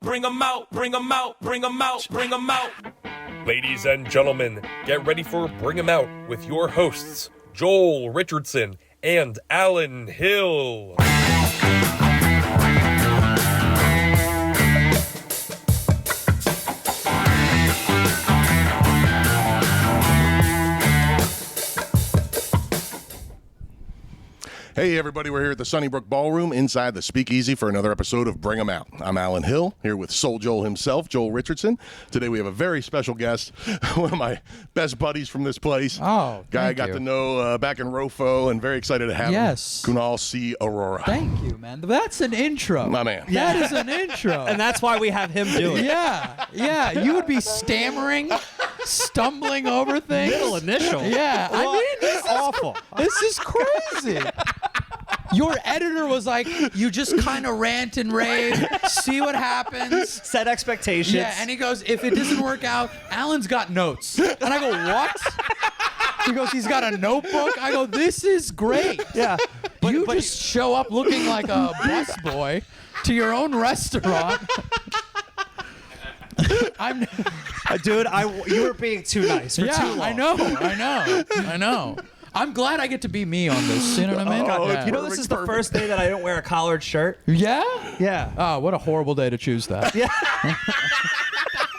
bring 'em out, bring 'em out, bring 'em out, bring 'em out. Ladies and gentlemen, get ready for Bring 'em Out with your hosts, Joel Richardson and Alan Hill. Hey everybody, we're here at the Sunnybrook Ballroom inside the Speakeasy for another episode of Bring 'em Out. I'm Alan Hill, here with SoulJoel himself, Joel Richardson. Today we have a very special guest, one of my best buddies from this place. Oh, guy I got to know back in Rofo, and very excited to have him. Kunal C. Arora. Thank you, man. That's an intro. My man. That is an intro. And that's why we have him do it. Yeah. You would be stammering, stumbling over things. Middle initial. Yeah. Well, I mean, this is awful. This is crazy. Your editor was like, you just kind of rant and rave, see what happens. Set expectations. Yeah, and he goes, if it doesn't work out, Alan's got notes. And I go, what? He goes, he's got a notebook. I go, this is great. Yeah. You just show up looking like a busboy to your own restaurant. Dude, you were being too nice for too long. I know. I'm glad I get to be me on this. You know what I mean? Oh, You know, this is the first day that I don't wear a collared shirt. Yeah? Yeah. Oh, what a horrible day to choose that. Yeah.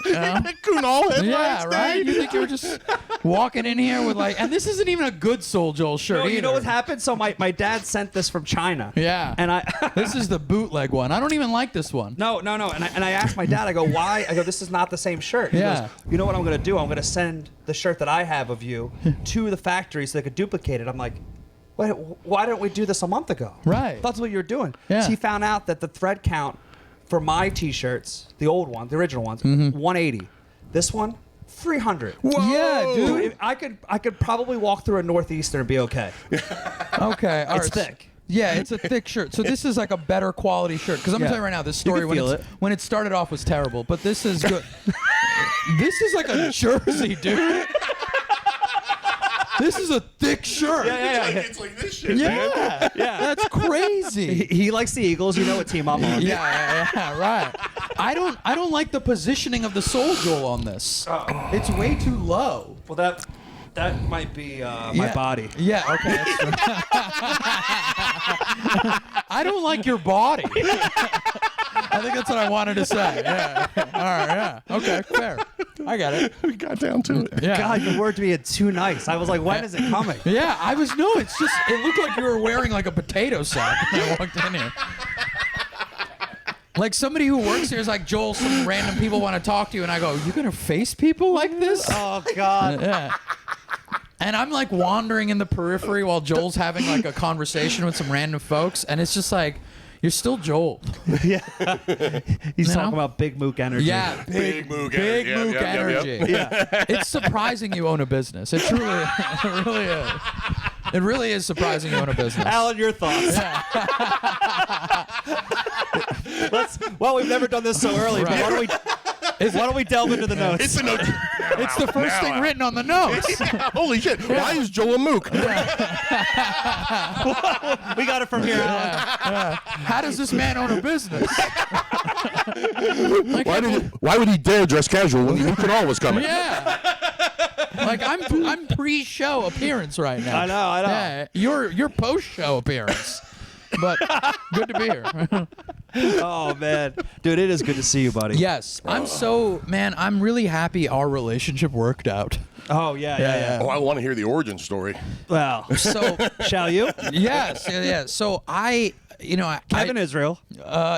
Kunal headlines Right? You think you were just walking in here with like, and this isn't even a good SoulJoel shirt No, either. you know what happened? So my dad sent this from China. Yeah. And This is the bootleg one. I don't even like this one. No. And I asked my dad, I go, why? I go, this is not the same shirt. He Yeah. goes, you know what I'm going to do? I'm going to send the shirt that I have of you to the factory so they could duplicate it. I'm like, why didn't we do this a month ago? Right. That's what you were doing. Yeah. So he found out that the thread count for my T-shirts, the old ones, the original ones, 180. This one, 300. Whoa. Yeah, dude. I could probably walk through a Northeastern and be okay. Okay. All It's right. thick. Yeah, it's a thick shirt. So this is like a better quality shirt. Because I'm going to tell you right now, this story can feel it. when it started off was terrible. But this is good. This is like a jersey, dude. This is a thick shirt. It's like this shit, man. Yeah. That's crazy. He likes the Eagles. You know what team I'm on. Yeah, right. I don't like the positioning of the SoulJoel on this. It's way too low. Well, that might be my body. Yeah, okay. That's right. I don't like your body. I think that's what I wanted to say. Yeah. All right, yeah. Okay, fair. I got it. We got down to it. Yeah. God, your word being too nice. I was like, when is it coming? Yeah, it's just, it looked like you were wearing like a potato sack when I walked in here. Like somebody who works here is like, Joel, some random people want to talk to you, and I go, you gonna face people like this? Oh, God. Yeah. And I'm like wandering in the periphery while Joel's having like a conversation with some random folks, and it's just like, you're still Joel. Yeah. He's You know? talking about big mook energy. Yeah, Big mook big energy. mook Yep, yep, yep, energy. yep. Yeah, it's surprising you own a business. It really is. It really is surprising you own a business. Alan, your thoughts. Well, we've never done this so early, but why don't we delve into the notes? It's the note. It's the first thing written on the notes. Holy shit. Why is Joel a mook? We got it from here, Alan. How does this man own a business? Why would he dare dress casual when the Kunal was coming? Yeah. Like I'm pre-show appearance right now. I know. Yeah, your post-show appearance. But good to be here. Oh, man. Dude, it is good to see you, buddy. Yes, I'm really happy our relationship worked out. Oh, yeah. Oh, I want to hear the origin story. Well, So shall you? yes. So Kevin Israel.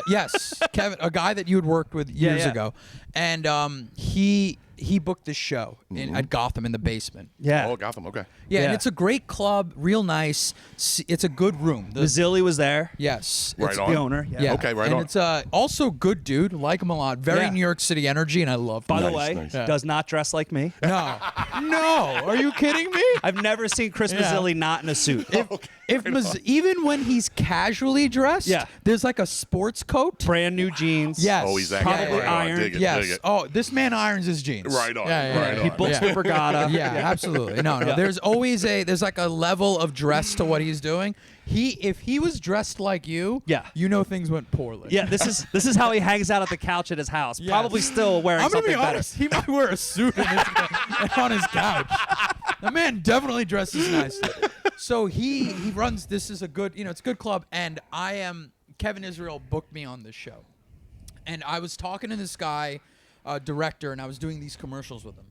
Yes, Kevin, a guy that you had worked with years ago, and he booked this show at Gotham in the basement. Yeah. Oh, Gotham, okay. Yeah, Yeah. and it's a great club, real nice. It's a good room. Zilly was there. Yes, Right it's, on. The owner. Yeah. Yeah. Okay, right and on. it's also good dude. Like him a lot. Very Yeah. New York City energy, and I love By him. the way, nice. does not dress like me. No, are you kidding me? I've never seen Chris Mazzilli not in a suit. Even when he's casually dressed, Yeah. there's like a sports coat. Brand new jeans. Yes. Oh, he's that Probably guy. Right on. ironed. Dig it, Yes. dig it. Oh, this man irons his jeans. Right on. Yeah, Right He on. books the regatta. Yeah, absolutely. No. Yeah. There's always there's like a level of dress to what he's doing. If he was dressed like you, Yeah. you know things went poorly. Yeah, this is how he hangs out at the couch at his house. Yes. Probably still wearing I'm gonna something be honest. He might wear a suit on his couch. The man definitely dresses nicely. So he runs. This is a good, it's a good club, and Kevin Israel booked me on this show, and I was talking to this guy, director, and I was doing these commercials with him,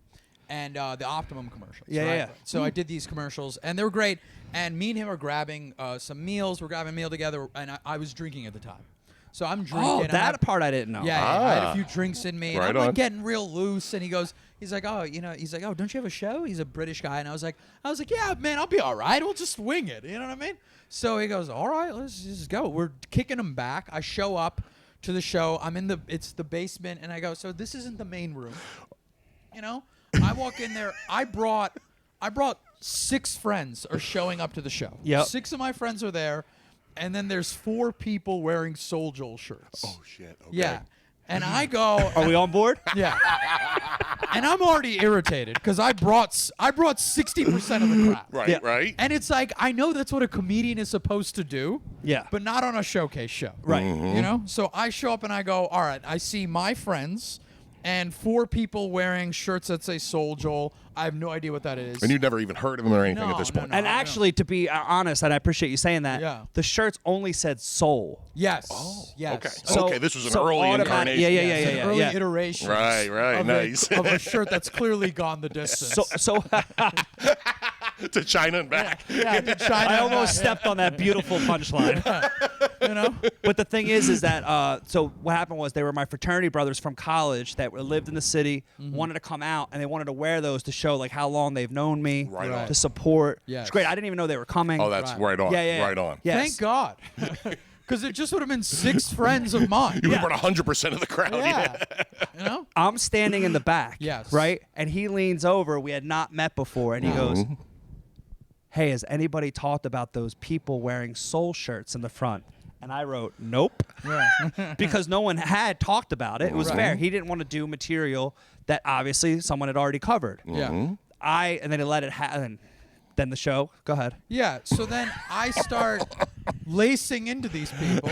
and the Optimum commercials. Yeah, right? yeah. So I did these commercials, and they were great. And me and him are grabbing some meals. We're grabbing a meal together, and I was drinking at the time. So I'm drinking. Oh, and that part I didn't know. Yeah, I had a few drinks in me. And Right I'm like on. getting real loose, and he's like, oh, don't you have a show? He's a British guy, and I was like, yeah, man, I'll be all right. We'll just wing it. You know what I mean? So he goes, all right, let's just go. We're kicking him back. I show up to the show. It's the basement, and I go, so this isn't the main room. I walk in there. I brought 6 friends are showing up to the show. Yep. 6 of my friends are there, and then there's 4 people wearing SoulJoel shirts. Oh shit. Okay. Yeah. And I go, Are we on board? yeah. And I'm already irritated because I brought 60% of the crowd. Right. Yeah. Right. And it's like, I know that's what a comedian is supposed to do. Yeah. But not on a showcase show. Right. So I show up and I go, all right, I see my friends and 4 people wearing shirts that say SoulJoel. I have no idea what that is. And you'd never even heard of him or anything No, at this no, point. no. And actually, to be honest, and I appreciate you saying that, Yeah. the shirts only said soul. Yes. Yes. Okay. So- Okay. This was an so early automatic- incarnation. yeah, It's an early yeah. iteration. Right. Right. Of, Nice. of a shirt that's clearly gone the distance. So To China and back. yeah, to China. I almost stepped on that beautiful punchline. But the thing is that so what happened was they were my fraternity brothers from college that lived in the city, wanted to come out, and they wanted to wear those to show like how long they've known me, Right on. to support. Yes. It's great. I didn't even know they were coming. Oh, that's right on. Yeah, yeah, yeah. Right on. Yes. Thank God. Because it just would have been 6 friends of mine. You would have brought 100% of the crowd. Yeah. I'm standing in the back. Yes. Right? And he leans over. We had not met before. And he goes, hey, has anybody talked about those people wearing soul shirts in the front? And I wrote, nope. Yeah. Because no one had talked about it. It was Right. fair. He didn't want to do material that obviously someone had already covered. Yeah. And then he let it happen. Then the show. Go ahead. Yeah. So then I start lacing into these people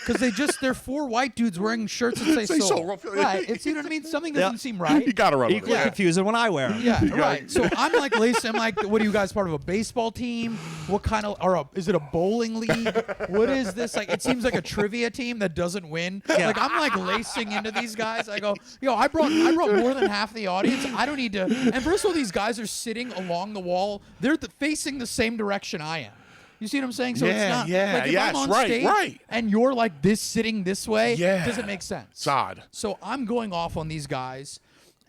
because they're 4 white dudes wearing shirts that say Say soul. soul. Right. It's, you know what I mean? Something doesn't Yeah. seem right. You got to run with Equally it. confusing when I wear them. Yeah, right. So I'm like lacing. I'm like, what are you guys part of a baseball team? What kind of, is it a bowling league? What is this? Like, it seems like a trivia team that doesn't win. Yeah. Like, I'm like lacing into these guys. I go, yo, I brought more than half the audience. I don't need to. And first of all, these guys are sitting along the wall. They're facing the same direction I am. You see what I'm saying? So Yeah, it's not yeah, like if yes, I'm on right, stage right. and you're like this sitting this way, Yeah. doesn't make sense. It's odd. So I'm going off on these guys.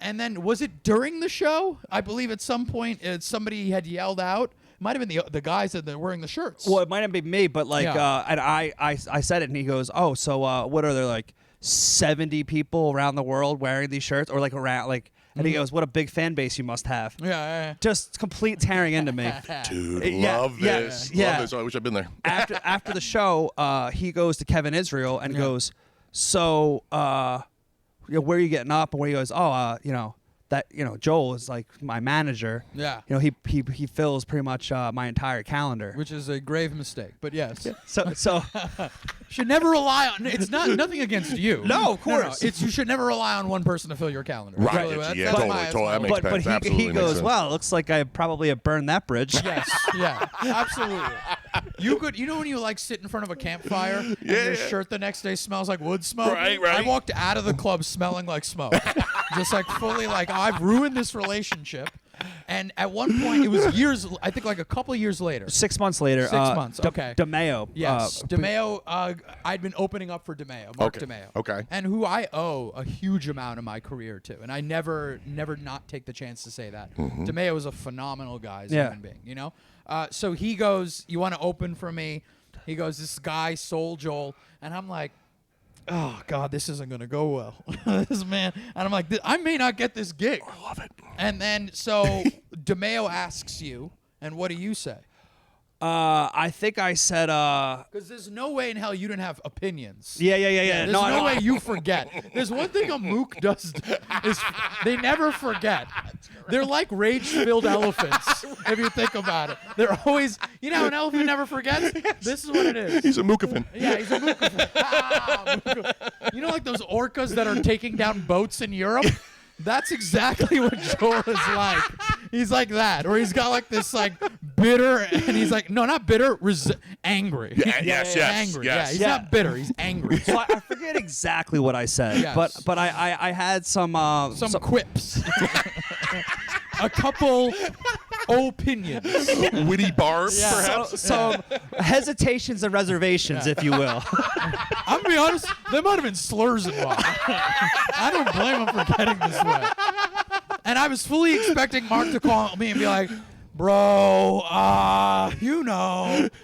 And then was it during the show? I believe at some point somebody had yelled out. Might have been the guys that are wearing the shirts. Well, it might not be me, but like, Yeah. and I said it, and he goes, "Oh, so what are there like 70 people around the world wearing these shirts, or like around like?" And he goes, "What a big fan base you must have." Yeah. Just complete tearing into me. Dude, Yeah, love yeah, this. yeah. Love this. I wish I'd been there. after the show, he goes to Kevin Israel and goes, "So, where are you getting up?" And where he goes, "Oh, Joel is like my manager. Yeah. He fills pretty much my entire calendar." Which is a grave mistake. But yes. So Should never rely on. It's nothing against you. No, of course. It's you should never rely on one person to fill your calendar. Right. That's really what- Yeah, that's totally, my- that's totally. my That makes way. but sense. Absolutely he makes goes, sense. "Well, it looks like I probably have burned that bridge." Yes. Yeah. Absolutely. You could. You know when you like sit in front of a campfire and your shirt the next day smells like wood smoke. Right. I walked out of the club smelling like smoke, just like fully like I've ruined this relationship. And at one point, it was years. I think like a couple of years later. 6 months later. 6 months, okay. DeMeo. Yes, DeMeo. I'd been opening up for DeMeo, Mark Okay, DeMeo. okay. And who I owe a huge amount of my career to, and I never not take the chance to say that. DeMeo is a phenomenal guy, as a human being. You know. So he goes, "You want to open for me?" He goes, "This guy, SoulJoel," and I'm like, "Oh God, this isn't gonna go well." This man, and I'm like, "I may not get this gig." I love it. And then so DeMeo asks you, and what do you say? I think I said. Because there's no way in hell you didn't have opinions. Yeah. There's no way you forget. There's one thing a mook does is they never forget. They're like rage-filled elephants, if you think about it. They're always, an elephant never forgets? This is what it is. He's a mookafin. Yeah, he's a mookafin. Like those orcas that are taking down boats in Europe? That's exactly what Joel is like. He's like that. Or he's got like this like bitter, and he's like, no, not bitter, angry. Yes. Angry. Yes. Yeah, he's not bitter. He's angry. So I forget exactly what I said, Yes. but I had some quips. A couple opinions. Witty barbs, so, perhaps. some hesitations and reservations, if you will. I'm gonna be honest, there might have been slurs involved. I don't blame him for getting this way. And I was fully expecting Mark to call me and be like, bro,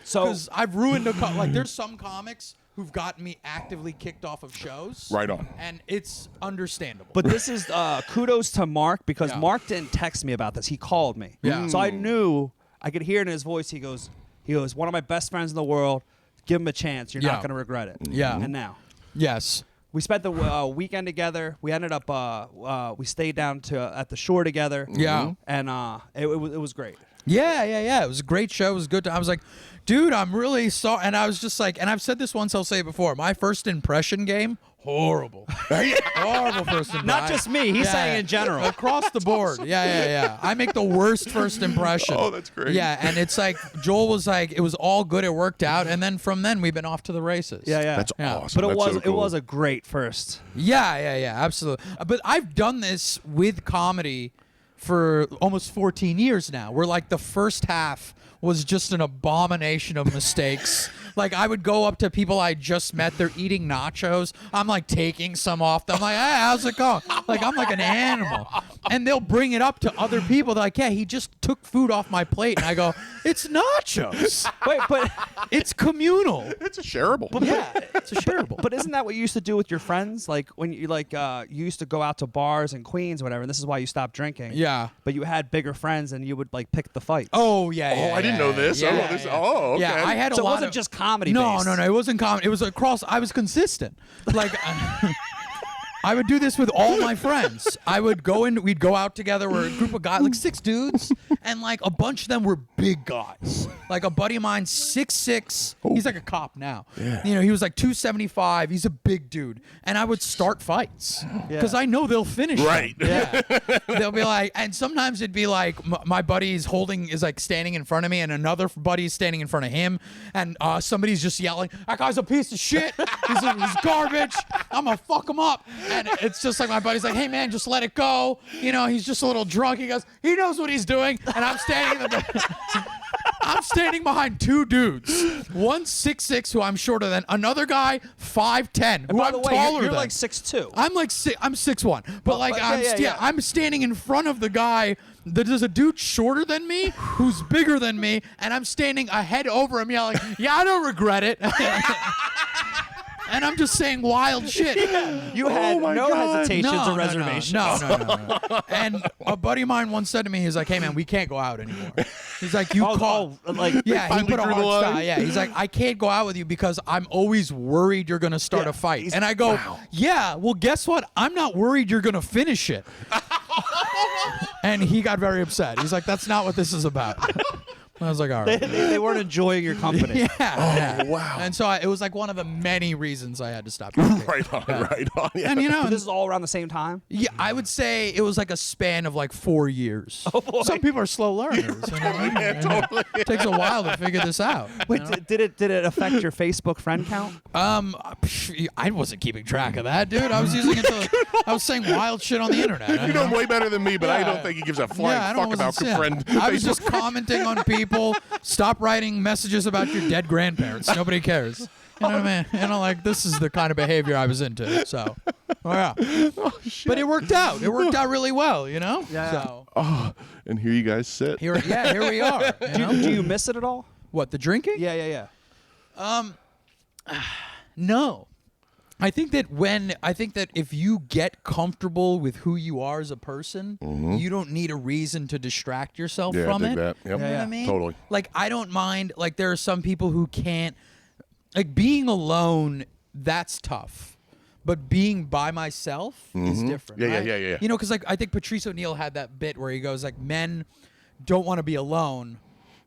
So- because I've ruined there's some comics who've gotten me actively kicked off of shows. Right on. And it's understandable. But this is kudos to Mark because Yeah. Mark didn't text me about this. He called me. Yeah. So I knew, I could hear it in his voice. He goes, one of my best friends in the world. Give him a chance. You're Yeah. not going to regret it. Yeah. And now. Yes. We spent the weekend together. We ended up, we stayed down at the shore together. Yeah. And it was great. Yeah. It was a great show. It was good. I was like, dude, I'm really sorry. And I was just like, and I've said this once, I'll say it before. My first impression game, horrible. Horrible first impression. Not just me. He's saying in general. Across the board. Yeah. I make the worst first impression. Oh, that's great. Yeah, and it's like, Joel was like, it was all good. It worked out. And then from then, we've been off to the races. Yeah. That's Yeah. awesome. But That's so it cool. was a great first. Yeah, absolutely. But I've done this with comedy for almost 14 years now, where like the first half was just an abomination of mistakes. Like I would go up to people I just met, they're eating nachos. I'm like taking some off them. I'm like, hey, how's it going? Like I'm like an animal. And they'll bring it up to other people. They're like, yeah, he just took food off my plate. And I go, it's nachos. Wait, but It's communal. It's a shareable. Yeah, it's a shareable. But isn't that what you used to do with your friends? Like when you you used to go out to bars in Queens, or whatever. And this is why you stopped drinking. Yeah. But you had bigger friends, and you would like pick the fights. Oh, yeah. I didn't know this. Yeah, Oh, okay. Yeah, I had a So it lot wasn't of, just comedy. No, based. it wasn't comedy. It was across. I was consistent. Like, I would do this with all my friends. I would go in. We'd go out together. We're a group of guys, like 6 dudes, and like a bunch of them were big guys. Like a buddy of mine, 6'6". He's like a cop now. Yeah. He was like 275. He's a big dude, and I would start fights because I know they'll finish. Right. them. Yeah. They'll be like, and sometimes it'd be like my buddy is like standing in front of me, and another buddy is standing in front of him, and somebody's just yelling, "That guy's a piece of shit. He's garbage. I'm gonna fuck him up." And it's just like my buddy's like, "Hey man, just let it go. He's just a little drunk." He goes, "He knows what he's doing," and I'm standing behind 2 dudes. One 6'6", who I'm shorter than. Another guy 5'10", who By I'm the way, taller you're than. like 6'2". I'm like I'm 6'1", but like yeah. I'm standing in front of the guy. There's a dude shorter than me who's bigger than me, and I'm standing a head over him, yelling, "Yeah, I don't regret it." And I'm just saying wild shit. You had no hesitations or reservations. No. And a buddy of mine once said to me, he's like, "Hey man, we can't go out anymore." He's like, "You call." like Yeah, he finally put a drew the hard line? style. Yeah, he's like, "I can't go out with you because I'm always worried you're gonna start a fight." And I go, "Yeah, well, guess what? I'm not worried you're gonna finish it." And he got very upset. He's like, "That's not what this is about." I was like, all right. they weren't enjoying your company. Yeah. wow. And so it was like one of the many reasons I had to stop drinking. Right on. Yeah. And But this is all around the same time. yeah, I would say it was like a span of like 4 years. Oh boy. Some people are slow learners. Totally. It takes a while to figure this out. Wait, did it affect your Facebook friend count? I wasn't keeping track of that, dude. I was using it I was saying wild shit on the internet. You know him way better than me, but I don't think he gives a flying I fuck about wasn't- friend. I was Facebook just commenting on people. Stop writing messages about your dead grandparents. Nobody cares. You know what I mean? Like this is the kind of behavior I was into. So, yeah. But it worked out. It worked out really well. Yeah. So Oh, and here you guys sit. here we are. Do you miss it at all? What, the drinking? Yeah. No. I think that if you get comfortable with who you are as a person, you don't need a reason to distract yourself Yeah, from I it. dig that. Yep. You know what I mean? Totally. Like, I don't mind. Like, there are some people who can't. Like, being alone, that's tough. But being by myself is different. Yeah, right? yeah. You know, because like I think Patrice O'Neal had that bit where he goes like, men don't want to be alone,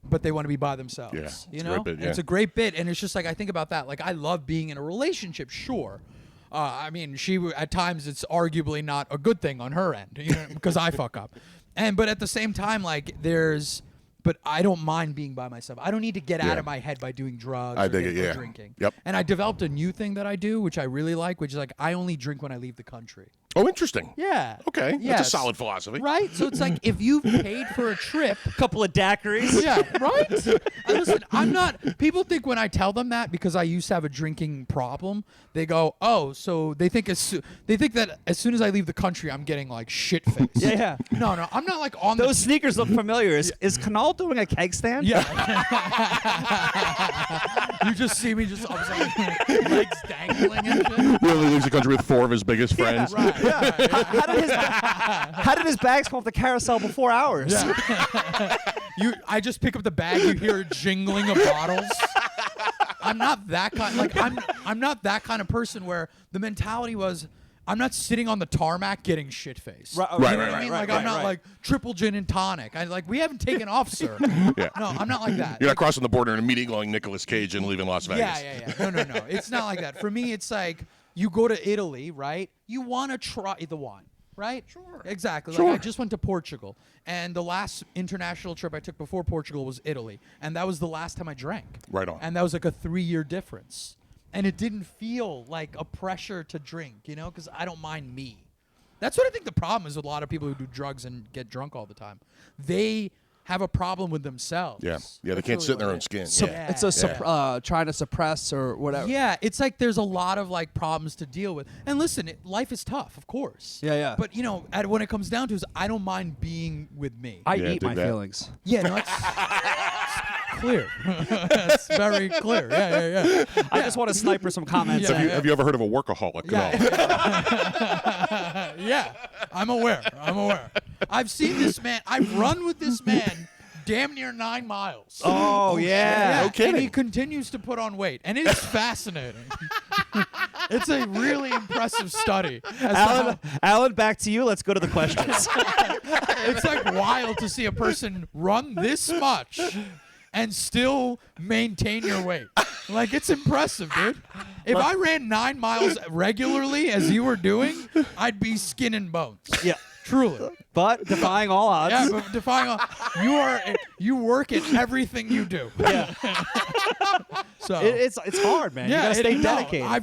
but they want to be by themselves. Yeah, you it's a know, great bit, And yeah. it's a great bit, and it's just like I think about that. Like I love being in a relationship, sure. I mean, at times it's arguably not a good thing on her end, you know, because I fuck up, but at the same time, like but I don't mind being by myself. I don't need to get out Yeah. of my head by doing drugs I or dig it, yeah. drinking. Yep. And I developed a new thing that I do, which I really like, which is like I only drink when I leave the country. Oh, interesting. Yeah. Okay. That's a Yes. solid philosophy. Right? So it's like if you've paid for a trip. Couple of daiquiris. Yeah, right? Listen, I'm not. People think when I tell them that because I used to have a drinking problem, they go, "Oh, so they think that as soon as I leave the country, I'm getting like shit faced." Yeah. No, I'm not like on Those sneakers look familiar. Is Kunal doing a keg stand? Yeah. You just see me just all of a sudden, legs dangling and shit. He only leaves the country with 4 of his biggest friends. Right. How did his bags come off the carousel before ours? I just pick up the bag. You hear a jingling of bottles. I'm not that kind. Like I'm not that kind of person where the mentality was I'm not sitting on the tarmac getting shit faced. Right, You know right, what I right, mean? right, Like right, I'm not right. like triple gin and tonic. We haven't taken off, sir. Yeah. No, I'm not like that. You're not crossing the border and immediately going Nicolas Cage and leaving Las Vegas. Yeah. No. It's not like that. For me, it's like you go to Italy, right? You want to try the wine, right? Sure. Exactly. Sure. Like I just went to Portugal, and the last international trip I took before Portugal was Italy, and that was the last time I drank. Right on. And that was like a 3-year difference, and it didn't feel like a pressure to drink, you know, because I don't mind me. That's what I think the problem is with a lot of people who do drugs and get drunk all the time. They have a problem with themselves. Yeah. They That's can't sit in really their what own it skin. is. Yeah. It's trying to suppress or whatever. Yeah, it's like there's a lot of like problems to deal with. And listen, life is tough, of course. Yeah. But you know, when it comes down to it, I don't mind being with me. I Yeah, eat dig my that. feelings. Yeah, no, it's clear. It's very clear. Yeah. I just want to sniper some comments. Yeah. in. Have you ever heard of a workaholic? Yeah. No. Yeah, I'm aware. I've seen this man. I've run with this man damn near 9 miles. Oh yeah. No kidding. And he continues to put on weight, and it is fascinating. It's a really impressive study. Alan, back to you. Let's go to the questions. It's like wild to see a person run this much and still maintain your weight. Like, it's impressive, dude. If I ran 9 miles regularly as you were doing, I'd be skin and bones. Yeah. Truly. But defying all odds. Yeah, but defying all, you work at everything you do. Yeah. So It's hard, man. yeah, you gotta stay no, dedicated. I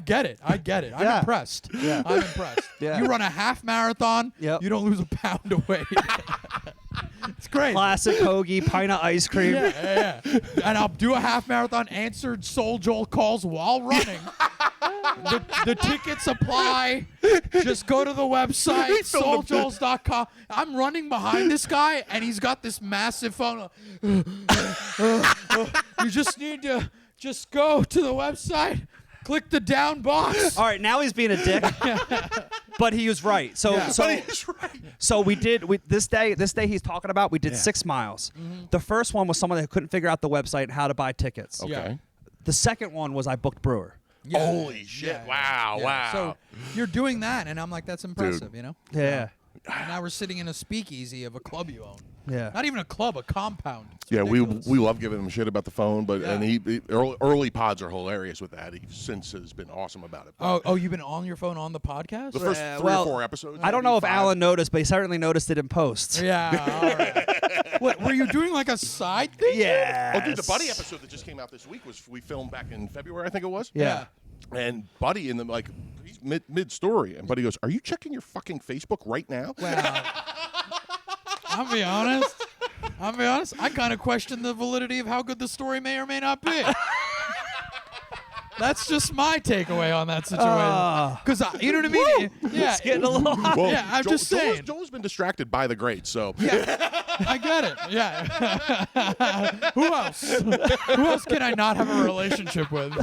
get it. I'm Yeah. impressed. Yeah. I'm impressed. Yeah. You run a half marathon, Yep. you don't lose a pound of weight. It's great. Classic hoagie, pint of ice cream. Yeah. And I'll do a half marathon, answered SoulJoel calls while running. The tickets apply. Just go to the website, souljoels.com. I'm running behind this guy, and he's got this massive phone. You just need to just go to the website, click the down box. All right, now he's being a dick. But he was right. So Yeah. so But he's right. so we did this day he's talking about, we did 6 miles. The first one was someone that couldn't figure out the website and how to buy tickets. Okay. Yeah. The second one was I booked Brewer. Yeah. Holy shit. Wow, wow. So you're doing that, and I'm like, that's impressive, you know? Yeah. And now we're sitting in a speakeasy of a club you own. Yeah. Not even a club, a compound. It's Yeah, ridiculous. we love giving him shit about the phone, but Yeah. and he early pods are hilarious with that. He since has been awesome about it. Oh, you've been on your phone on the podcast? The first Yeah, 3 well, or 4 episodes. I don't know if maybe 5. Alan noticed, but he certainly noticed it in post. Yeah, all right. What, were you doing like a side thing? Yeah. Oh, dude, the Buddy episode that just came out this week was we filmed back in February, I think it was. Yeah. And Buddy in the he's mid story, and Buddy goes, "Are you checking your fucking Facebook right now?" Well, I'll be honest. I kind of question the validity of how good the story may or may not be. That's just my takeaway on that situation. Because you know what I mean? Yeah. It's getting a little hot. Well, Yeah, I'm just saying. Joel's been distracted by the greats, so I get it. Yeah. Who else? Who else can I not have a relationship with?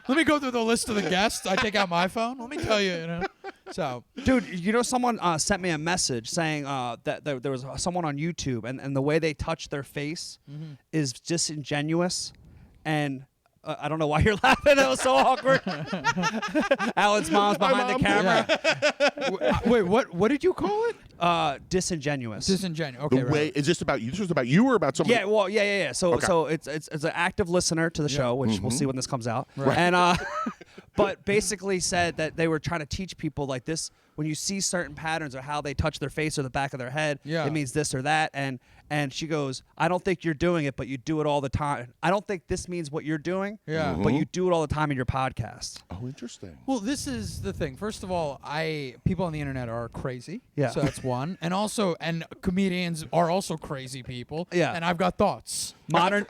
Let me go through the list of the guests. I take out my phone. Let me tell you, So, Dude, someone sent me a message saying that there was someone on YouTube, and the way they touch their face is disingenuous, and I don't know why you're laughing. That was so awkward. Alan's mom's behind the camera. wait, what did you call it? Disingenuous. Disingenuous. Okay, the way is this about you? This was about you or about somebody? Yeah, well, yeah. So, Okay. so it's an active listener to the show, which we'll see when this comes out. Right. And but basically said that they were trying to teach people like this: when you see certain patterns or how they touch their face or the back of their head, it means this or that. And she goes, I don't think you're doing it, but you do it all the time. I don't think this means what you're doing, but you do it all the time in your podcast. Oh, interesting. Well, this is the thing. First of all, people on the internet are crazy. Yeah. So that's one. And also, comedians are also crazy people. Yeah. And I've got thoughts. Modern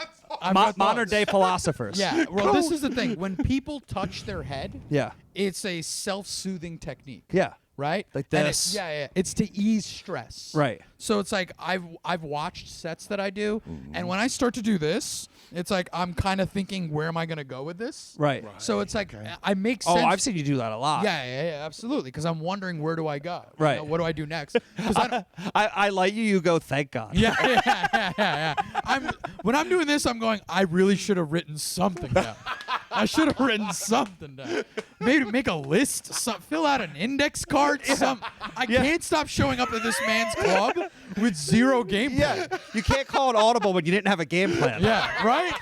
day philosophers. Yeah. Well, this is the thing. When people touch their head, Yeah. it's a self-soothing technique. Yeah. Right? Like And this. It's to ease stress. Right. So it's like I've watched sets that I do, and when I start to do this, it's like I'm kind of thinking, where am I going to go with this? Right. So it's like I make sense. Oh, I've seen you do that a lot. Yeah, absolutely. Because I'm wondering, where do I go? Right. What do I do next? 'Cause I don't, I like you. You go, thank God. yeah. When I'm doing this, I'm going, I really should have written something down. I should have written something down. Maybe make a list. Fill out an index card. I can't stop showing up at this man's club with zero gameplay. Yeah. You can't call it audible when you didn't have a game plan. Yeah, right?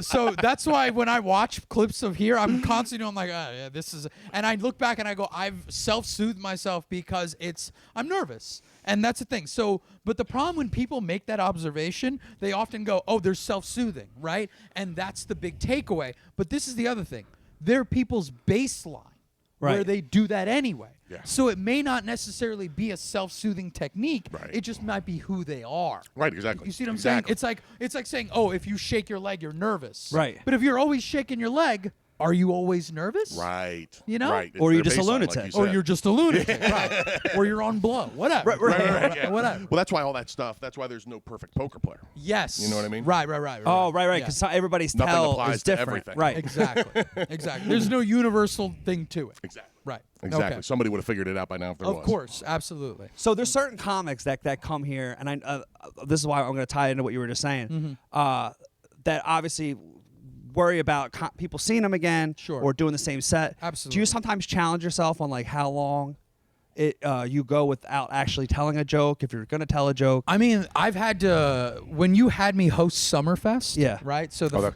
So that's why when I watch clips of here, I'm constantly doing like, yeah, this is, and I look back and I go, I've self-soothed myself because I'm nervous. And that's the thing. So, but the problem when people make that observation, they often go, oh, they're self-soothing, right? And that's the big takeaway. But this is the other thing. They're people's baseline where they do that anyway. Yeah. So it may not necessarily be a self-soothing technique. Right. It just might be who they are. Right, exactly. You see what I'm Exactly. saying? It's like saying, oh, if you shake your leg, you're nervous. Right. But if you're always shaking your leg, are you always nervous? Right. You know? Right. It's Or you're their just a baseline, lunatic. like you Or said. you're just a lunatic. Right. Or you're on blow. Whatever. Right, yeah. Whatever. Well, that's why all that stuff. That's why there's no perfect poker player. Yes. You know what I mean? Right. Oh, right. Yeah. Because everybody's Nothing tell applies is to different. everything. Right. Exactly. There's no universal thing to it. Exactly. Right. Exactly. Okay. Somebody would have figured it out by now if there was. Of course. Absolutely. So there's certain comics that come here, and this is why I'm going to tie into what you were just saying. That obviously worry about people seeing them again, Sure. or doing the same set. Absolutely. Do you sometimes challenge yourself on like how long you go without actually telling a joke, if you're going to tell a joke? I mean, I've had to, when you had me host SummerFest, Yeah. right? So Oh,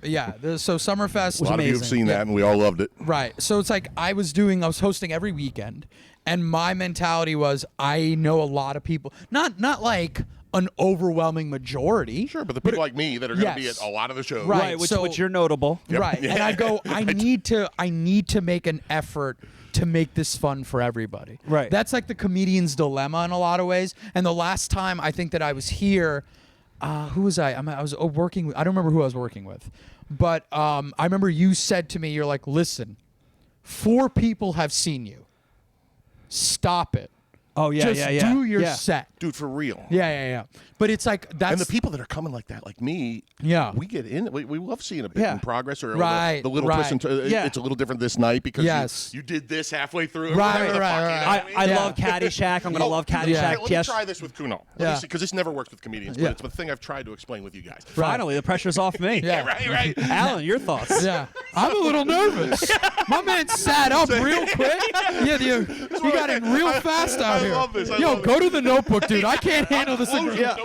so SummerFest A lot of you have amazing. seen that, and we all loved it. Right. So it's like I was hosting every weekend, and my mentality was I know a lot of people, not like an overwhelming majority. Sure, but the people like me that are going to be Yes. at a lot of the shows. Right. which so- you're notable. Right. And I go, I need to make an effort to make this fun for everybody. Right. That's like the comedian's dilemma in a lot of ways. And the last time I think that I was here, who was I? I was working with, I don't remember who I was working with. But I remember you said to me, you're like, listen, 4 people have seen you. Stop it. Oh, yeah, Just yeah. do your Yeah. set. Dude, for real. Yeah. But it's like that's And the people that are coming like that, like me, Yeah. we get in. We love seeing a bit Yeah. in progress, or Right, the little right. twist. Yeah. It's a little different this night because Yes. you did this halfway through. Right, Whatever the right, fuck, you know right. what I mean? I Yeah. love Caddyshack. I'm going to love dude, Caddyshack. Let me Yes. try this with Kunal. Yeah. Because this never works with comedians, but Yeah. it's the thing I've tried to explain with you guys. Finally, the pressure's off me. Yeah. Right. Alan, your thoughts? Yeah, I'm a little nervous. My man sat up real quick. Yeah, you got it real fast out I here. love this. I Yo, love go to the notebook, dude. I can't handle this. Yeah.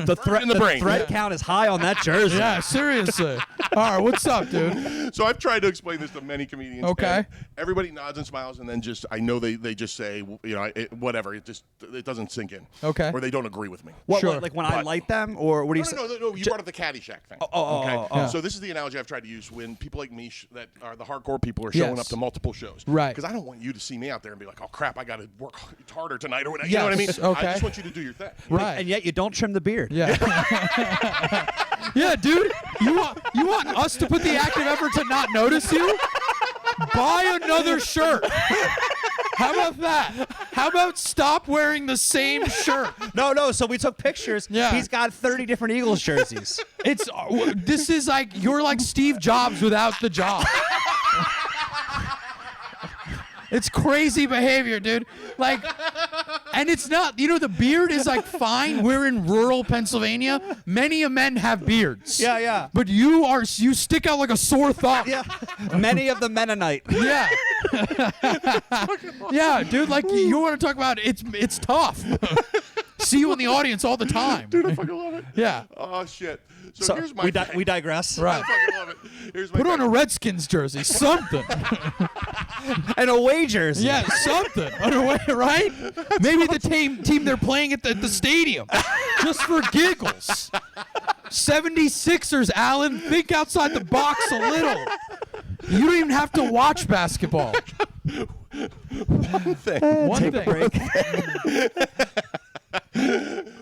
The threat in the brain. thread count is high on that jersey. Yeah, seriously. All right, what's up, dude? So I've tried to explain this to many comedians. Okay. and everybody nods and smiles, and then I know they just say, whatever. It doesn't sink in. Okay. Or they don't agree with me. What, Sure. like when I light them, or what do you say? No. You brought up the Caddyshack thing. oh. So this is the analogy I've tried to use when people like me that are the hardcore people are showing Yes. up to multiple shows. Right. Because I don't want you to see me out there and be like, oh crap, I got to work harder tonight or whatever. Yes. You know what I mean? Okay. I just want you to do your thing. Right. And yet you don't trim the beard. Yeah. Yeah, dude. You want us to put the active effort to not notice you? Buy another shirt. How about that? How about stop wearing the same shirt? No. So we took pictures. Yeah. He's got 30 different Eagles jerseys. This is like you're like Steve Jobs without the job. It's crazy behavior, dude. Like, and it's not, the beard is like fine. We're in rural Pennsylvania. Many men have beards. Yeah. But you stick out like a sore thumb. Yeah. Many of the Mennonite. Yeah. Yeah, dude, like you want to talk about it's tough. See you in the audience all the time. Dude, I fucking love it. Yeah. Oh, shit. So here's my we digress. I Right. fucking love it. Here's my Put on a Redskins jersey, something. And away jersey. Yeah, something. Right? Maybe the team they're playing at the stadium. Just for giggles. 76ers, Alan. Think outside the box a little. You don't even have to watch basketball. one thing. One thing. Break.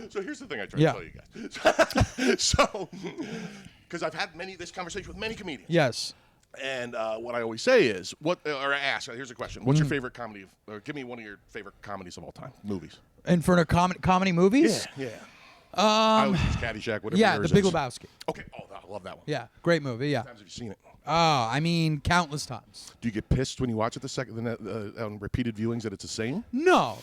So here's the thing I try to tell you guys. So, because I've had this conversation with many comedians. Yes. And what I always say is, or I ask, here's a question. What's your favorite comedy, or give me one of your favorite comedies of all time, movies? And for comedy movies? Yeah. I always use Caddyshack, whatever Yeah, yours The Big is. Lebowski. Okay, I love that one. Yeah, great movie, yeah. How many times have you seen it? Oh, I mean, countless times. Do you get pissed when you watch it on repeated viewings that it's the same? No.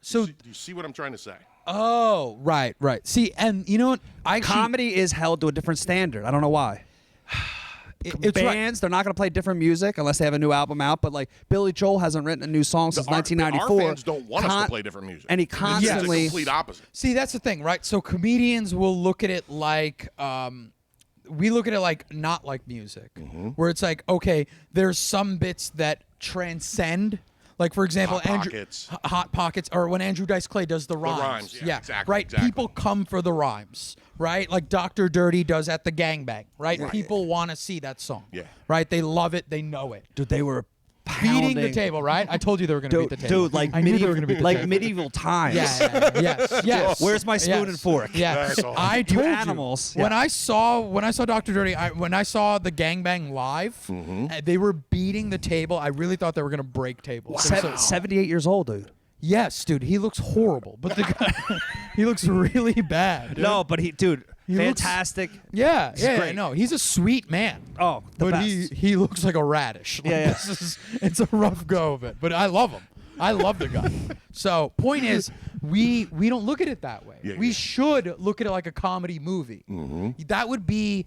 So, Do you see what I'm trying to say? oh, right. See, and you know what? Comedy is held to a different standard. I don't know why. It's right. Bands, they're not going to play different music unless they have a new album out. But like Billy Joel hasn't written a new song since 1994. Our fans don't want us to play different music. And he It's the constantly. complete opposite. See, that's the thing, right? So comedians will look at it like we look at it like not like music, where it's like, okay, there's some bits that transcend. Like, for example, Hot Pockets, or when Andrew Dice Clay does the rhymes. Yeah, exactly, Right? exactly. People come for the rhymes, right? Like Dr. Dirty does at the Gangbang, right? People want to see that song. Yeah. Right? They love it. They know it. Dude, they were Beating the pounding- table, right? I told you they were going to beat the table. Dude, like I knew they were going to beat the table. medieval times. Yes. Where's my spoon and fork? Yes, That's awesome. I told you. animals. When I saw Dr. Dirty, when I saw the Gangbang live, they were beating the table. I really thought they were gonna break tables. 78 years old, dude. Yes, dude, he looks horrible, but the guy, he looks really bad. Dude. No, but he looks- fantastic. Yeah, great. no, he's a sweet man. Oh, the but best. he looks like a radish. Like, Yeah. it's a rough go of it, but I love him. I love the guy. So, point is, we don't look at it that way. Yeah, we yeah. should look at it like a comedy movie. That would be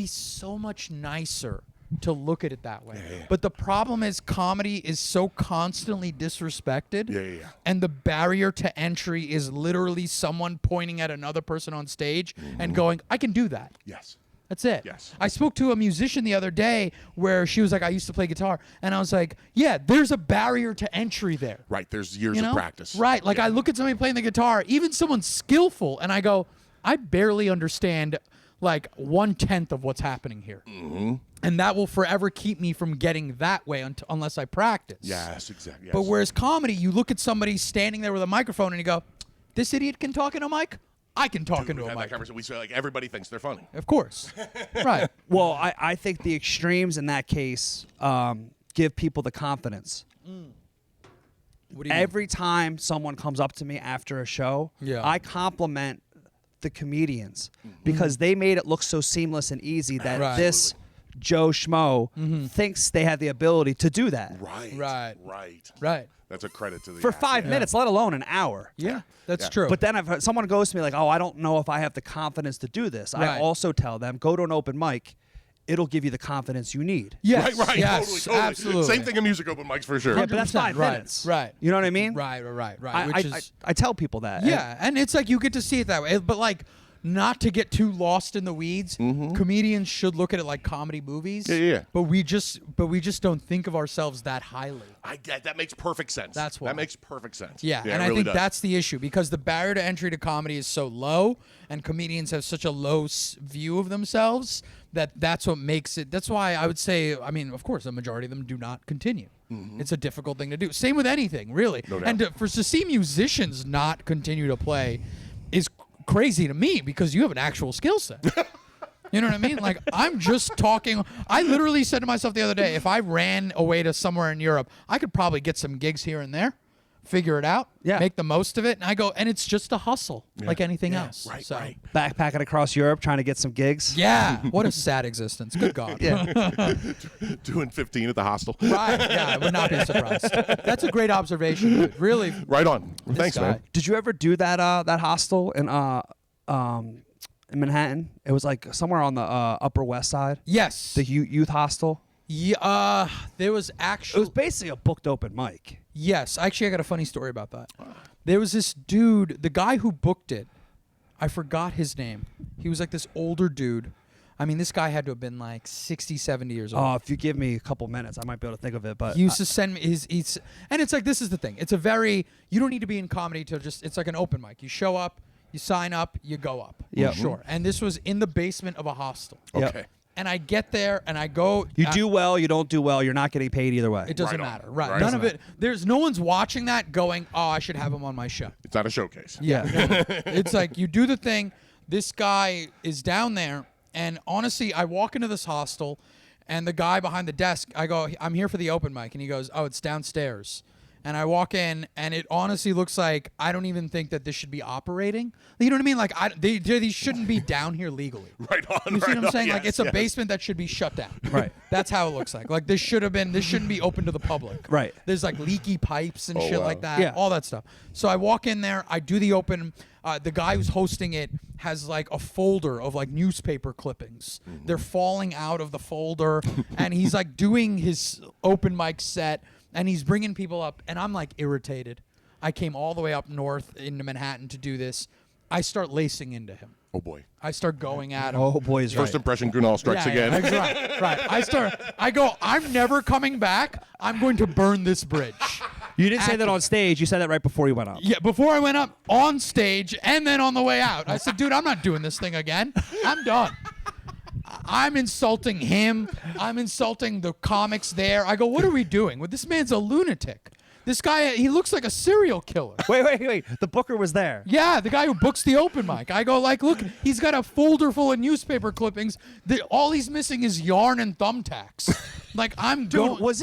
so much nicer to look at it that way. Yeah. But the problem is, comedy is so constantly disrespected. Yeah. And the barrier to entry is literally someone pointing at another person on stage and going, "I can do that." Yes. That's it. Yes. I spoke to a musician the other day where she was like, I used to play guitar. And I was like, yeah, there's a barrier to entry there. Right. There's years You know? of practice. Right. Like Yeah. I look at somebody playing the guitar, even someone skillful, and I go, I barely understand like 1/10 of what's happening here. And that will forever keep me from getting that way unless I practice. Yes, exactly. Yes. But whereas comedy, you look at somebody standing there with a microphone and you go, this idiot can talk in a mic? I can talk into We've a had that mic. conversation. We say like everybody thinks they're funny. Of course. Right. Well, I think the extremes in that case give people the confidence. What do you mean? Every time someone comes up to me after a show, Yeah. I compliment the comedians because they made it look so seamless and easy that Right. this Joe Schmo thinks they have the ability to do that Right. Right. That's a credit to the for actor. 5 minutes, let alone an hour. Yeah, that's Yeah. true. But then I've heard someone goes to me like, "Oh, I don't know if I have the confidence to do this." I Right. also tell them, "Go to an open mic; it'll give you the confidence you need." yes, Right. yes, Totally. absolutely. Same thing in music open mics for sure. Yeah, but that's 5 right, minutes. right. You know what I mean? Right. I, Which I, is I tell people that. yeah, and it's like you get to see it that way. But like, not to get too lost in the weeds, comedians should look at it like comedy movies. Yeah. But we just don't think of ourselves that highly. I get that makes perfect sense. That's why. That makes perfect sense. Yeah, it and I really think does. that's the issue because the barrier to entry to comedy is so low, and comedians have such a low view of themselves that's what makes it. That's why I would say, I mean, of course, the majority of them do not continue. It's a difficult thing to do. Same with anything, really. No doubt. And to see musicians not continue to play is crazy to me because you have an actual skill set. You know what I mean? Like, I'm just talking. I literally said to myself the other day, if I ran away to somewhere in Europe, I could probably get some gigs here and there, figure it out, make the most of it. And I go, and it's just a hustle like anything else. Right, so, right. Backpacking across Europe trying to get some gigs. Yeah. What a sad existence. Good God. Yeah. Doing 15 at the hostel. Right. Yeah, I would not be surprised. That's a great observation, dude. Really. Right on. Thanks, guy. man. Did you ever do that hostel in Manhattan? It was like somewhere on the Upper West Side. Yes. The youth hostel. Yeah. There was It actually. was basically a booked open mic. Yes. Actually, I got a funny story about that. There was this dude, the guy who booked it. I forgot his name. He was like this older dude. I mean, this guy had to have been like 60, 70 years old. Oh, if you give me a couple minutes, I might be able to think of it. But He used to send me his and it's like, this is the thing. It's a very, you don't need to be in comedy to just, it's like an open mic. You show up, you sign up, you go up. Yep. Sure. And this was in the basement of a hostel. Yep. Okay. And I get there and I go. You do well, you don't do well, you're not getting paid either way. It doesn't Right on. matter. Right. Right None on. of it. There's no one's watching that going, oh, I should have him on my show. It's not a showcase. Yeah. It's like you do the thing. This guy is down there. And honestly, I walk into this hostel and the guy behind the desk, I go, I'm here for the open mic. And he goes, oh, it's downstairs. And I walk in, and it honestly looks like I don't even think that this should be operating. You know what I mean? Like, they shouldn't be down here legally. Right on. You see right what I'm on. saying? Like, Yes, it's a yes. basement that should be shut down. Right. That's how it looks like. Like, this shouldn't be open to the public. Right. There's like leaky pipes and shit wow. like that. Yeah. All that stuff. So I walk in there, I do the open. The guy who's hosting it has like a folder of like newspaper clippings. They're falling out of the folder, and he's like doing his open mic set, and he's bringing people up, and I'm like irritated. I came all the way up north into Manhattan to do this. I start lacing into him. Oh, boy. I start going at him. Oh, boy, is First right. impression, Kunal strikes again. Right. I go, I'm never coming back. I'm going to burn this bridge. You didn't say that on stage. You said that right before you went up. Yeah, before I went up on stage and then on the way out. I said, dude, I'm not doing this thing again. I'm done. I'm insulting him. I'm insulting the comics there. I go, what are we doing? Well, this man's a lunatic. This guy, he looks like a serial killer. Wait. The booker was there. Yeah, the guy who books the open mic. I go like, look, he's got a folder full of newspaper clippings. All he's missing is yarn and thumbtacks. Like I'm Dude, going. was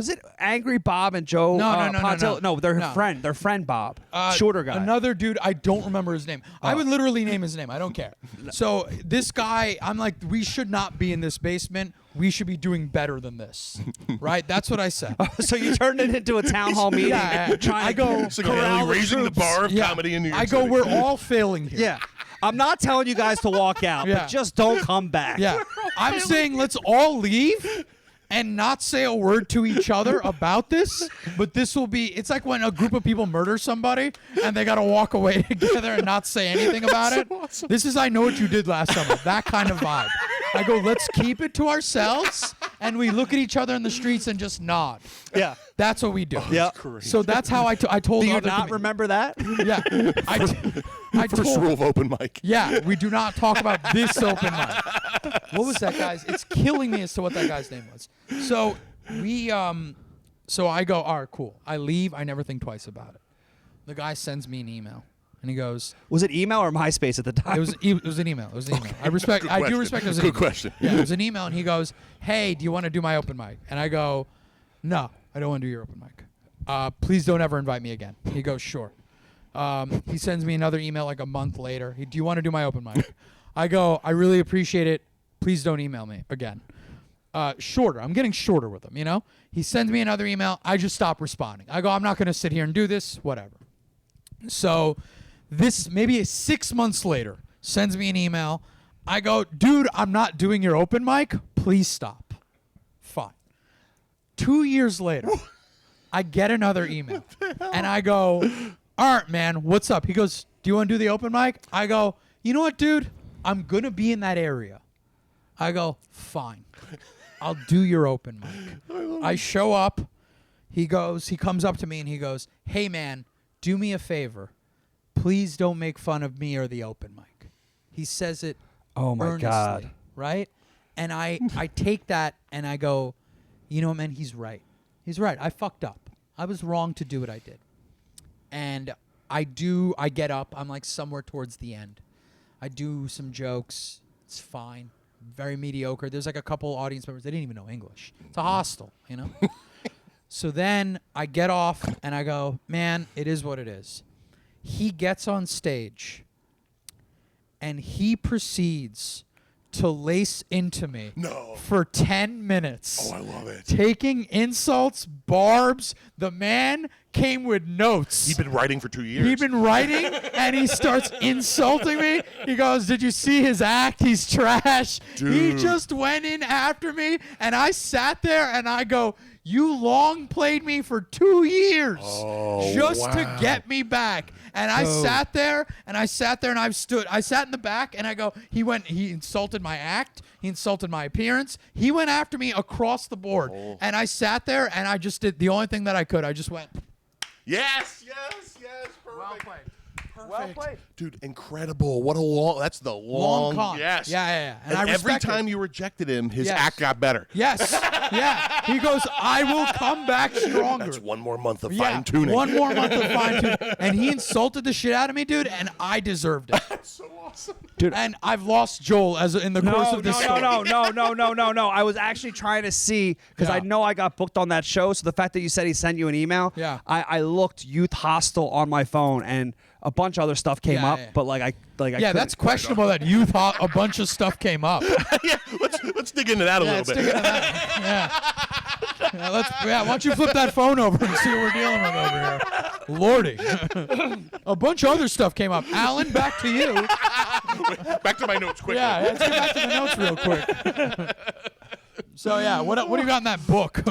it Angry Bob and Joe? No, Pontillo? no. No, their No. friend. Their friend Bob, shorter guy. Another dude, I don't remember his name. I would literally name his name. I don't care. So this guy, I'm like, we should not be in this basement. We should be doing better than this, right? That's what I said. So you turned it into a town hall meeting. Yeah, trying I to go. Single-handedly raising the bar of Yeah. comedy in New York I go, City. we're all failing here. Yeah. I'm not telling you guys to walk out, Yeah. but just don't come back. Yeah. I'm saying let's all leave and not say a word to each other about this. But this will be, it's like when a group of people murder somebody and they got to walk away together and not say anything about it. awesome. This is I Know What You Did Last Summer. That kind of vibe. I go, let's keep it to ourselves. And we look at each other in the streets and just nod. Yeah. That's what we do. Yeah. So that's how I told Do you other not comedians. remember that? Yeah. I First told, rule of open mic. yeah, we do not talk about this open mic. What was that guy's? It's killing me as to what that guy's name was. So so I go, all right, cool. I leave. I never think twice about it. The guy sends me an email, and he goes, Was it email or MySpace at the time? it was an email. It was an email. I do question. respect it was an Good email. question. Yeah, it was an email, and he goes, hey, do you want to do my open mic? And I go, no, I don't want to do your open mic. Please don't ever invite me again. He goes, sure. He sends me another email like a month later. Do you want to do my open mic? I go, I really appreciate it. Please don't email me again. Shorter. I'm getting shorter with him, you know? He sends me another email. I just stop responding. I go, I'm not going to sit here and do this, whatever. So this, maybe 6 months later, sends me an email. I go, dude, I'm not doing your open mic. Please stop. Fine. 2 years later, I get another email. And I go, all right, man, what's up? He goes, do you want to do the open mic? I go, you know what, dude? I'm going to be in that area. I go, fine. I'll do your open mic. I show up. He comes up to me and he goes, hey, man, do me a favor. Please don't make fun of me or the open mic. He says it Oh, my earnestly, God. right? And I take that and I go, you know what, man, he's right. He's right. I fucked up. I was wrong to do what I did. And I get up. I'm like somewhere towards the end. I do some jokes. It's fine. Very mediocre. There's like a couple audience members. They didn't even know English. It's a hostel, you know? So then I get off and I go, man, it is what it is. He gets on stage and he proceeds to lace into me for 10 minutes. Oh, I love it. Taking insults, barbs. The man came with notes. He'd been writing for 2 years. He'd been writing, and he starts insulting me. He goes, did you see his act? He's trash. Dude. He just went in after me, and I sat there, and I go, you long played me for 2 years just to get me back. And I sat there, and I sat in the back, and I go, he insulted my act. He insulted my appearance. He went after me across the board. And I sat there, and I just did the only thing that I could. I just went. Yes. Perfect. Well played. Perfect. Well played. Dude, incredible. What a that's the long con. Yes. Yeah. And I every respect time it. you rejected him, his act got better. Yes. Yeah. He goes, I will come back stronger. That's one more month of fine-tuning. One more month of fine-tuning. And he insulted the shit out of me, dude, and I deserved it. That's so awesome. Dude, and I've lost Joel in the course of this story. No. I was actually trying to see, because I know I got booked on that show, so the fact that you said he sent you an email, I looked Youth Hostel on my phone, and a bunch of other stuff came up, but I that's questionable that a bunch of stuff came up. Yeah, let's dig into that a little bit. Dig into that. Yeah. Why don't you flip that phone over and see what we're dealing with over here? Lordy. A bunch of other stuff came up. Alan, back to you. Back to my notes quickly. Yeah, let's get back to the notes real quick. So yeah, what do you got in that book?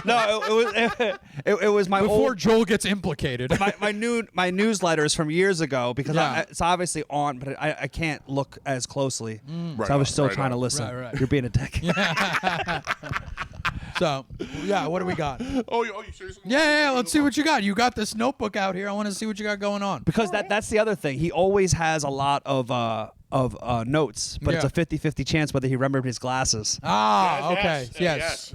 No, it was my before old, Joel gets implicated. my newsletters from years ago, because it's obviously on, but I can't look as closely. So I was still trying to listen. Right. You're being a dick. So yeah, what do we got? Oh, you seriously? Yeah. Let's see what you got. You got this notebook out here. I want to see what you got going on. Because that's the other thing. He always has a lot of notes, but it's a 50-50 chance whether he remembered his glasses. Ah, okay. Yes.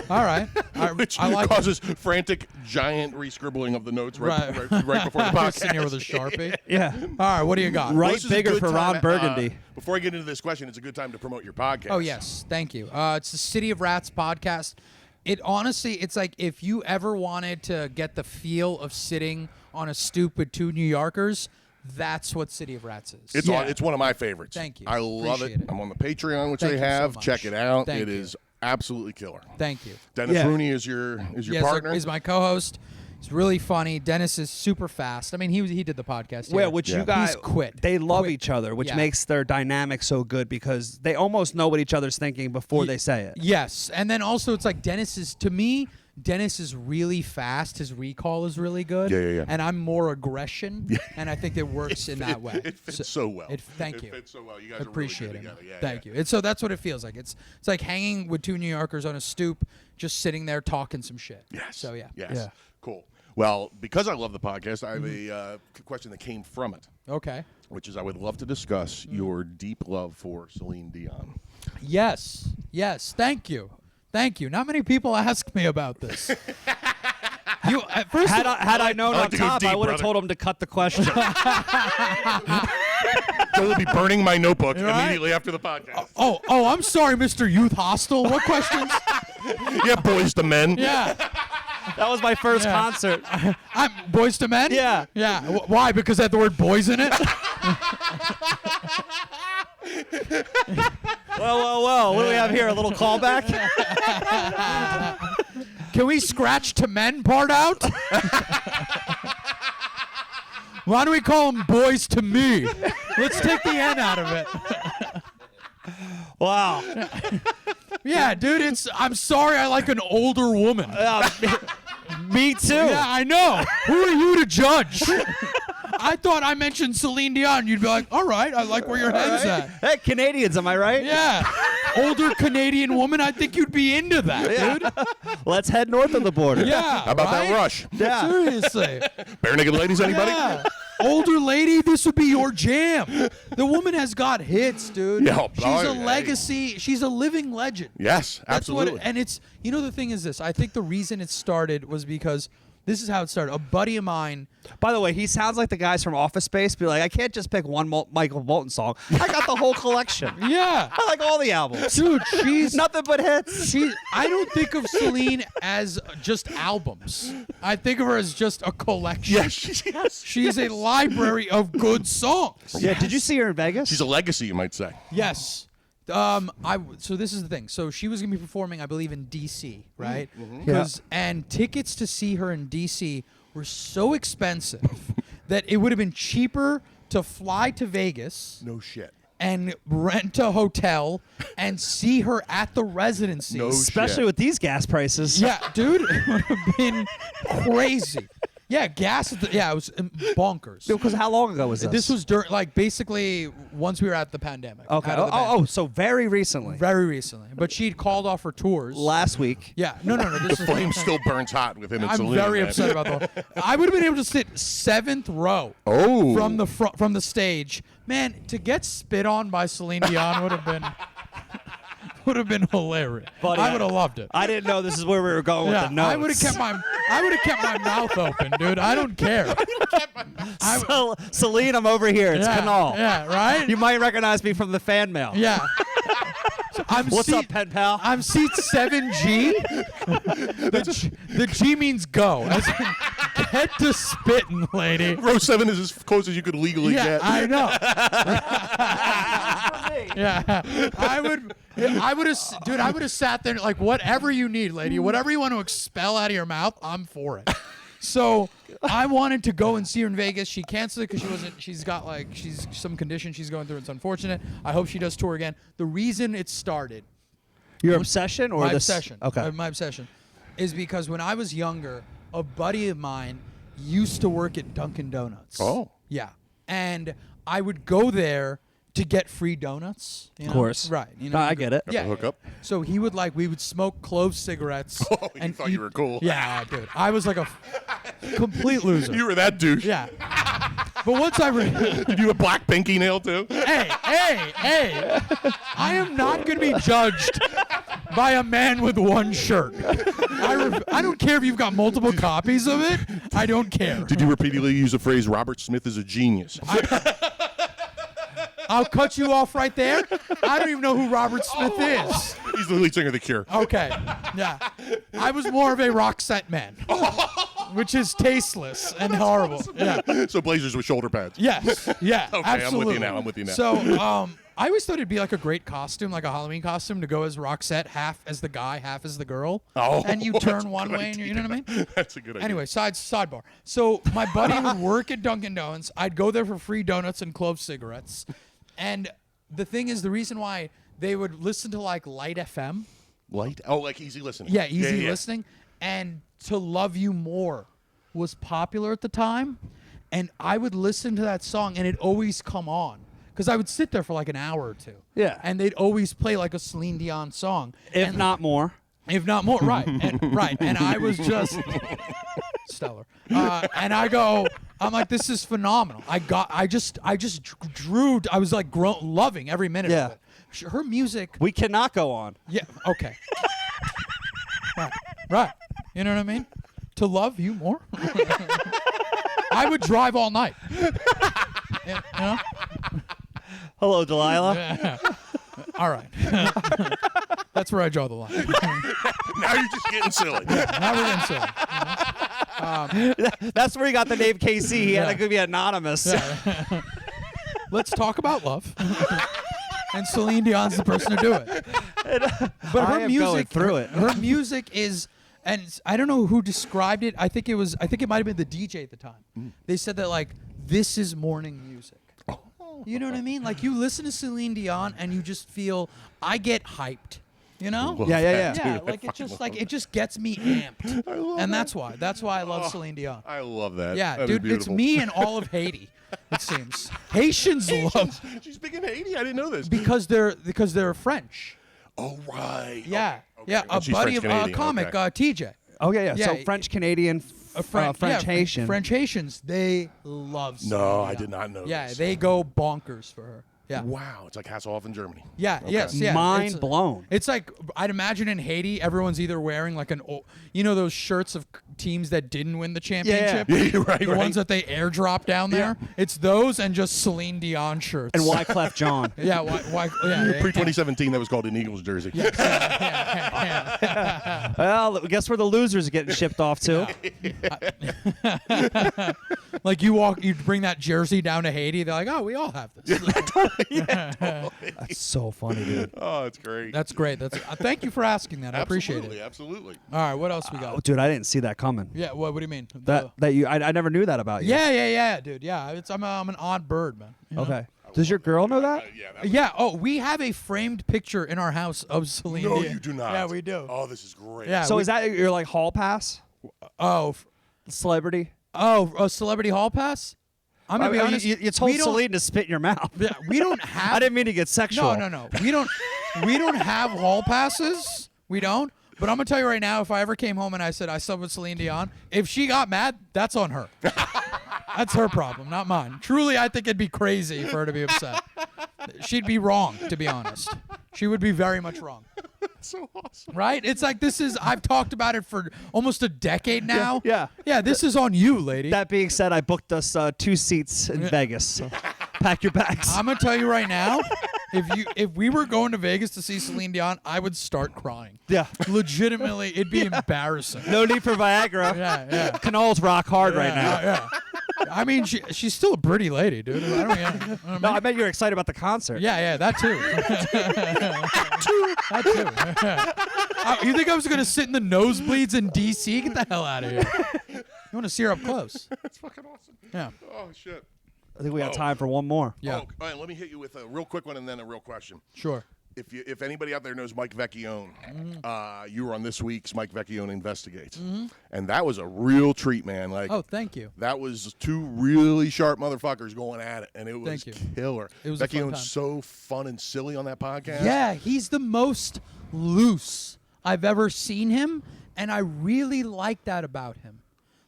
All right. Which I like causes frantic, giant re-scribbling of the notes right before the podcast. Sitting here with a Sharpie. Yeah. All right, what do you got? Right, Well, this is a bigger good for time, Ron Burgundy. Before I get into this question, it's a good time to promote your podcast. Oh, yes. Thank you. It's the City of Rats podcast. It honestly, it's like if you ever wanted to get the feel of sitting on a stoop with two New Yorkers, that's what City of Rats is. It's one of my favorites. Thank you. I love Appreciate it. I'm on the Patreon, which Thank they you so have. much. Check it out. Thank It you. is absolutely killer. Thank you. Dennis Rooney is your partner. Is my co-host. He's really funny. Dennis is super fast. I mean, he did the podcast. Well, which you guys He's quit. They love Quit. each other, which Yeah. makes their dynamic so good because they almost know what each other's thinking before they say it. Yes, and then also it's like Dennis is really fast. His recall is really good. Yeah. And I'm more aggression, and I think it works in that way. It fits so well. Thank you. It fits so well. You guys Appreciate are really it. good together. Thank you. And so that's what it feels like. It's like hanging with two New Yorkers on a stoop, just sitting there talking some shit. Yes. So yeah. Yes. Yeah. Cool. Well, because I love the podcast, I have a question that came from it, Okay. which is I would love to discuss your deep love for Celine Dion. Yes. Thank you. Not many people ask me about this. You at first Had I known I like on to go top, deep, I would have brother. told him to cut the question. They'll be burning my notebook Right? immediately after the podcast. Oh, I'm sorry, Mr. Youth Hostel. What questions? Yeah, boys to men. Yeah. That was my first concert. I'm Boys to Men? Yeah. Yeah. Why? Because it had the word boys in it? Well. What do we have here? A little callback? Can we scratch to men part out? Why do we call them boys to me? Let's take the N out of it. Wow. Yeah, dude, I'm sorry I like an older woman. Me too. Yeah, I know. Who are you to judge? I thought I mentioned Celine Dion. You'd be like, all right, I like where your head's at. Hey, Canadians, am I right? Yeah. Older Canadian woman, I think you'd be into that, dude. Let's head north of the border. Yeah. How about right? that rush? Yeah. Seriously. Bare naked ladies, anybody? Yeah. Older lady, this would be your jam. The woman has got hits, dude. Yeah, She's oh, a hey. legacy. She's a living legend. Yes, That's absolutely. and it's, the thing is this. I think the reason it started was because This is how it started. A buddy of mine. By the way, he sounds like the guys from Office Space. Be like, I can't just pick one Michael Bolton song. I got the whole collection. Yeah. I like all the albums. Dude, she's Nothing but hits. I don't think of Celine as just albums. I think of her as just a collection. Yes. She's a library of good songs. Yeah. Did you see her in Vegas? She's a legacy, you might say. Yes. So this is the thing. So she was gonna be performing, I believe, in DC, right? And tickets to see her in DC were so expensive that it would have been cheaper to fly to Vegas No shit. and rent a hotel and see her at the residency. No Especially shit. with these gas prices. Yeah, dude, it would have been crazy. Yeah, gas. It was bonkers. Because how long ago was this? This was during, like, basically once we were at the pandemic. Okay. out of the band. So very recently. Very recently. But she'd called off her tours. Last week. Yeah. No. This is Flame still burns hot with him and I'm Celine. very man. upset about that. I would have been able to sit 7th row Oh. from the stage. Man, to get spit on by Celine Dion would have been hilarious. Buddy, I would have loved it. I didn't know this is where we were going with the notes. I would have kept my mouth open, dude. I don't care. Celine, I'm over here. It's Kunal. Yeah, right? You might recognize me from the fan mail. Yeah. So What's up, pen pal? I'm seat 7G. The G means go. As in, get to spitting, lady. Row 7 is as close as you could legally Yeah, get. I know. Yeah, I would have, dude. I would have sat there like, whatever you need, lady. Whatever you want to expel out of your mouth, I'm for it. So I wanted to go and see her in Vegas. She canceled it because she's got some condition she's going through. It's unfortunate. I hope she does tour again. The reason it started, Your obsession or my this? obsession. Okay. My obsession is because when I was younger, a buddy of mine used to work at Dunkin' Donuts. Oh. Yeah. And I would go there to get free donuts. You know? Of course. Right. You No, I get it. Yeah. hook up? So we would smoke clove cigarettes. Oh, you and thought you were cool. Yeah, dude. I was like a complete loser. You were that douche. Yeah. But once I Did you have black pinky nail too? hey, I am not going to be judged by a man with one shirt. I don't care if you've got multiple copies of it. I don't care. Did you repeatedly use the phrase "Robert Smith is a genius"? I'll cut you off right there. I don't even know who Robert Smith is. He's the lead singer of The Cure. Okay. Yeah. I was more of a Roxette man, which is tasteless and horrible. Yeah. So blazers with shoulder pads. Yes. Yeah. Okay, absolutely. I'm with you now. So, I always thought it'd be like a great costume, like a Halloween costume, to go as Roxette, half as the guy, half as the girl. Oh, and you that's turn a one good way, and idea. you know what I mean? That's a good idea. Anyway, sidebar. So my buddy would work at Dunkin' Donuts. I'd go there for free donuts and clove cigarettes. And the thing is, the reason why they would listen to like Light FM. Light? Oh, like easy listening. Yeah, easy listening. And To Love You More was popular at the time. And I would listen to that song, and it'd always come on. Because I would sit there for like an hour or two. Yeah. And they'd always play like a Celine Dion song. If not more. If not more, right. And I was just stellar. And I'm like, this is phenomenal. I just drew, I was like loving every minute of it. Her music. We cannot go on. Yeah, okay. Right. You know what I mean? To Love You More. I would drive all night. Yeah, you know? Hello, Delilah. Yeah. All right. That's where I draw the line. Now you're just getting silly. Now we're getting silly. That's where he got the name KC. He had to be anonymous. Let's talk about love. And Celine Dion's the person to do it. But I her am music, going through it. Her music is, and I don't know who described it. I think it might have been the DJ at the time. They said that like, this is morning music. You know what I mean? Like you listen to Celine Dion and you just feel, I get hyped. You know? Yeah. Yeah, like it just gets me amped. And that's why I love Celine Dion. I love that. Yeah, That is dude, it's beautiful. me and all of Haiti. It seems Haitians love She's big in Haiti. I didn't know this. because they're French. Oh right. Yeah, Okay. yeah. And A she's buddy of a French-Canadian. comic, Okay. TJ. Oh, yeah. Yeah, So French Canadian, French Haitian. French Haitians, they love. Celine No, I Dion. did not know Yeah, this. they go bonkers for her. Yeah. Wow, it's like Hasselhoff in Germany. Yeah. Okay. Yes. Yeah. Mind blown. It's like I'd imagine in Haiti, everyone's either wearing like those shirts of teams that didn't win the championship. Yeah, you're right. The ones that they airdrop down there. It's those and just Celine Dion shirts. And Wyclef John. Yeah. Why? Yeah. Pre 2017, that was called an Eagles jersey. Well, guess where the losers are getting shipped off to? Like you bring that jersey down to Haiti. They're like, oh, we all have this. That's so funny, dude. Oh, it's great. That's great. Thank you for asking that. I appreciate it. Absolutely. All right, what else we Oh, got? dude, I didn't see that coming. Yeah, what do you mean? I never knew that about you. Yeah, dude. Yeah, I'm an odd bird, man. You know? Okay. Does your girl know that? Yeah. Oh, we have a framed picture in our house of Celine No, Dion. you do not. Yeah, we do. Oh, this is great. Yeah. So is that your like hall pass? Celebrity? A celebrity hall pass? I'm gonna be honest. You told we don't- Celine to spit in your mouth. Yeah, we don't have. I didn't mean to get sexual. No. We don't have hall passes. We don't. But I'm gonna tell you right now, if I ever came home and I said I slept with Celine Dion, if she got mad, that's on her. That's her problem, not mine. Truly, I think it'd be crazy for her to be upset. She'd be wrong, to be honest. She would be very much wrong. So awesome. Right? It's like I've talked about it for almost a decade now. Yeah. Yeah, this is on you, lady. That being said, I booked us 2 seats in Vegas. So pack your bags. I'm gonna tell you right now, if we were going to Vegas to see Celine Dion, I would start crying. Yeah. Legitimately, it'd be embarrassing. No need for Viagra. Yeah. Canol's rock hard right now. Yeah. I mean, she's still a pretty lady, dude. I don't know. No, I bet you're excited about the concert. Yeah, that too. That too. You think I was gonna sit in the nosebleeds in DC? Get the hell out of here. You want to see her up close? That's fucking awesome. Yeah. Oh, shit. I think we got time for one more. Yeah. Oh, all right, let me hit you with a real quick one and then a real question. Sure. If anybody out there knows Mike Vecchione, you were on this week's Mike Vecchione Investigates, and that was a real treat, man. Like, Oh, thank you. that was two really sharp motherfuckers going at it, and it was Thank you. killer. It was a fun Vecchione's time. so fun and silly on that podcast. Yeah, he's the most loose I've ever seen him, and I really like that about him.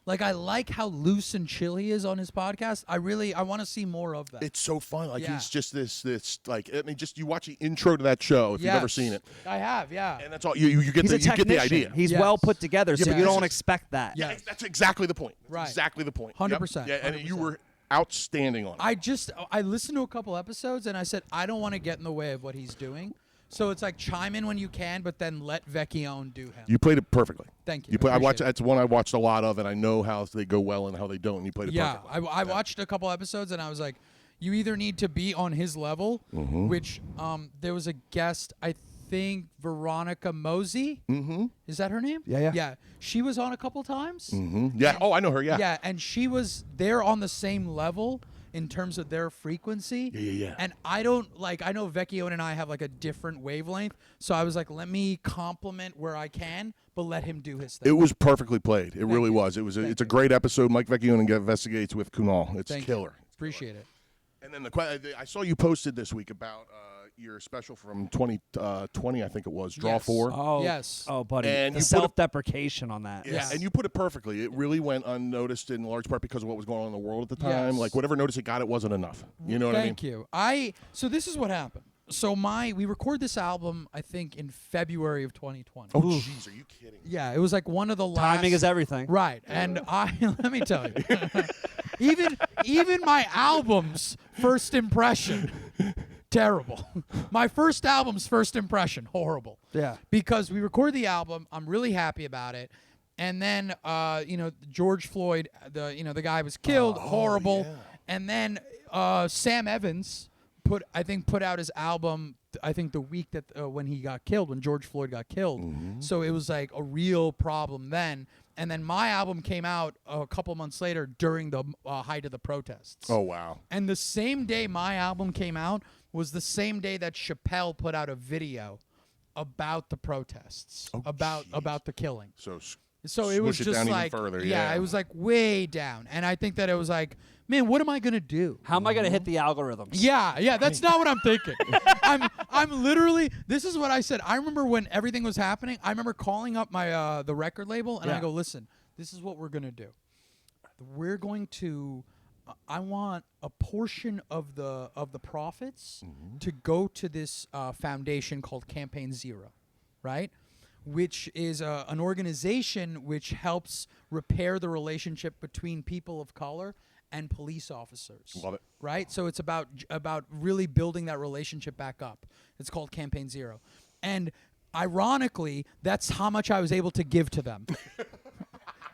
Like, I like how loose and chill he is on his podcast. I want to see more of that. It's so fun. Like, Yeah. he's just this like, I mean, just you watch the intro to that show if you've ever Yes. seen it, I have, yeah. and that's all you get. He's You a get the technician. idea. He's Yes. well put together, so but you this don't is- expect that. Yeah. That's exactly the point. That's Right. exactly the point. 100%, Yep. Yeah, and 100%. you were outstanding on it. I listened to a couple episodes and I said, I don't want to get in the way of what he's doing. So it's like chime in when you can, but then let Vecchione do him. You played it perfectly. Thank you. You play. I watched. Appreciate it. It's one I watched a lot of, and I know how they go well and how they don't. And you played it Yeah, perfectly. I watched a couple episodes and I was like, you either need to be on his level, which there was a guest, I think Veronica Mosey. Mm-hmm. Is that her name? Yeah. Yeah, she was on a couple times. Yeah. Oh, I know her. Yeah. Yeah, and they're on the same level in terms of their frequency. Yeah. And I know Vecchione and I have like a different wavelength, so I was like, let me compliment where I can, but let him do his thing. It was perfectly played. It really you. was. It's a great episode. Mike Vecchione Investigates with Kunal. It's Thank killer. you. Appreciate it. And then I saw you posted this week about your special from 2020, I think it was, Draw Yes. 4. Oh, Yes. Oh, buddy. And the you put a- self-deprecation on that. Yeah, Yes. and you put it perfectly. It really went unnoticed in large part because of what was going on in the world at the time. Yes. Like, whatever notice it got, it wasn't enough. You know what I mean? Thank you. So this is what happened. So we record this album, I think, in February of 2020. Oh, jeez, are you kidding? Yeah, it was like one of the last. Timing is everything. Right, and let me tell you, even my album's first impression, terrible. My first album's first impression, horrible. Yeah. Because we record the album, I'm really happy about it, and then George Floyd, the guy was killed, horrible, and then Sam Evans put out his album, I think the week that when he got killed, when George Floyd got killed. So it was like a real problem then. And then my album came out a couple months later during the height of the protests. Oh, wow. And the same day my album came out was the same day that Chappelle put out a video about the protests, about the killing. So it was Smush it just down even like, further, yeah, it was like way down. And I think that it was like, man, what am I gonna do? How am I going to hit the algorithms? Yeah, that's not what I'm thinking. I'm literally. This is what I said. I remember when everything was happening. I remember calling up my the record label and I Yeah. go, listen, this is what we're gonna do. We're going to a portion of the profits Mm-hmm. to go to this foundation called Campaign Zero, right? Which is an organization which helps repair the relationship between people of color and police officers. Love it. Right? So it's about really building that relationship back up. It's called Campaign Zero. And ironically, that's how much I was able to give to them.